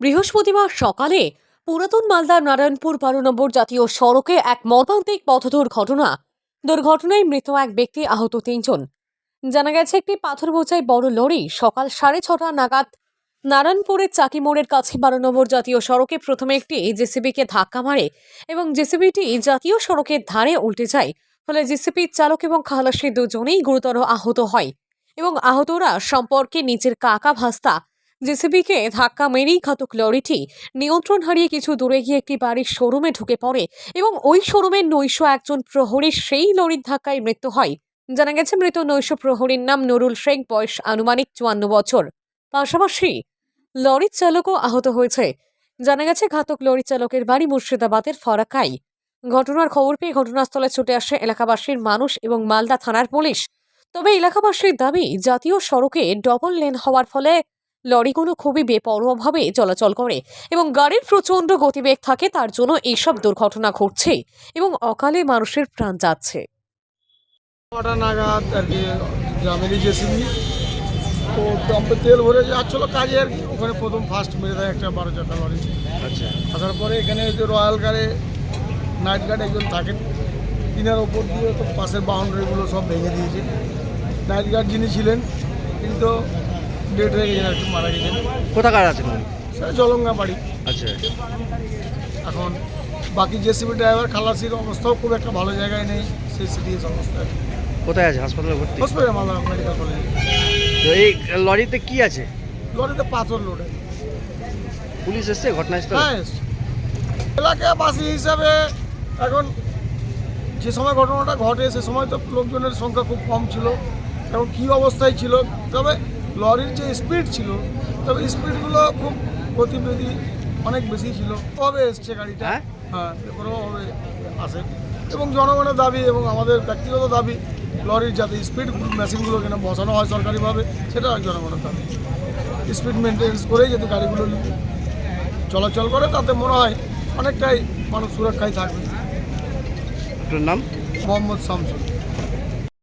বৃহস্পতিবার সকালে পুরাতন মালদার নারায়ণপুর 12 নম্বর জাতীয় সড়কে এক মর্মান্তিক পথ দুর্ঘটনায় মৃত এক ব্যক্তি, আহত 3 জন। জানা গেছে, একটি পাথর বোঝাই বড় লরি সকাল 6:30 নাগাদ নারায়ণপুরের চাকি মোড়ের কাছে 12 নম্বর জাতীয় সড়কে প্রথমে একটি জেসিবিকে ধাক্কা মারে এবং জেসিবিটি জাতীয় সড়কের ধারে উল্টে যায়। ফলে জেসিবির চালক এবং খালাসি দুজনেই গুরুতর আহত হয় এবং আহতরা সম্পর্কে নিজের কাকা ভাস্তা। জেসিবিকে ধাক্কা মেরেই ঘাতক লরিটি নিয়ন্ত্রণ হারিয়ে কিছু দূরে গিয়ে একটি বাড়ির শোরুমে ঢুকে পড়ে এবং ওই শোরুমের নৈশ একজন প্রহরীর সেই লরির ধাক্কায় মৃত্যু হয়। জানা গেছে, মৃত নৈশ প্রহরীর নাম নুরুল শেখ, বয়স আনুমানিক 54 বছর। পাশাপাশি লরির চালকও আহত হয়েছে। জানা গেছে, ঘাতক লরি চালকের বাড়ি মুর্শিদাবাদের ফরাক্কায়। ঘটনার খবর পেয়ে ঘটনাস্থলে ছুটে আসে এলাকাবাসীর মানুষ এবং মালদা থানার পুলিশ। তবে এলাকাবাসীর দাবি, জাতীয় সড়কে ডবল লেন হওয়ার ফলে লরিগুলো খুবই বেপরোয়াভাবে চলাচল করে এবং গাড়ির প্রচণ্ড গতিবেগ থাকে, তার জন্য এইসব দুর্ঘটনা ঘটছে এবং অকালে মানুষের প্রাণ যাচ্ছে। কটা নাগাদ আর কি গ্রামেরই জেসিবি তো ডাম্পে তেল ভরে যাচ্ছিলো কাজে আর কি, ওখানে প্রথম ফার্স্ট মেরে দেয় একটা 12 চাকা লরি। আচ্ছা, আসার পরে এখানে যে রয়্যাল গার্ডে নাইট গার্ড একজন থাকেন, তিনার ওপর দিয়ে তো পাশের বাউন্ডারিগুলো সব ভেঙে দিয়েছে। নাইট গার্ড যিনি ছিলেন তিনি তো ডেট হয়ে গেছেন আর কি, মারা গেছেন। কোথাকার আছেন উনি? সেটা জলঙ্গা বাড়ি। আচ্ছা, এখন বাকি জেসিবি ড্রাইভার খালাসির অবস্থাও খুব একটা ভালো জায়গায় নেই, সেই সিরিয়াস অবস্থায় কোথায় আছে? হাসপাতালে ভর্তি? হসপিটালে, মালদা মেডিকেল কলেজে। তো এই লরিতে কি আছে? লরিতে পাথর লোডে। পুলিশ এসছে ঘটনাস্থলে? হ্যাঁ, এলাকাবাসী হিসাবে এখন যে সময় ঘটনাটা ঘটে সে সময় তো লোকজনের সংখ্যা খুব কম ছিল এবং কী অবস্থায় ছিল, তবে লরির যে স্পিড ছিল, তবে স্পিডগুলো খুব গতিবিধি অনেক বেশি ছিল। কবে এসছে গাড়িটা? হ্যাঁ? হ্যাঁ, এরপরেভাবে আসে এবং জনগণের দাবি এবং আমাদের ব্যক্তিগত দাবি, লরির যাতে স্পিড মেশিনগুলো কেন বসানো হয় সরকারিভাবে, সেটা জনগণের দাবি। স্পিড মেনটেন্স করেই যদি গাড়িগুলো চলাচল করে, তাতে মনে হয় অনেকটাই মানুষ সুরক্ষায় থাকবে। আপনার নাম? মোহাম্মদ শামসুল।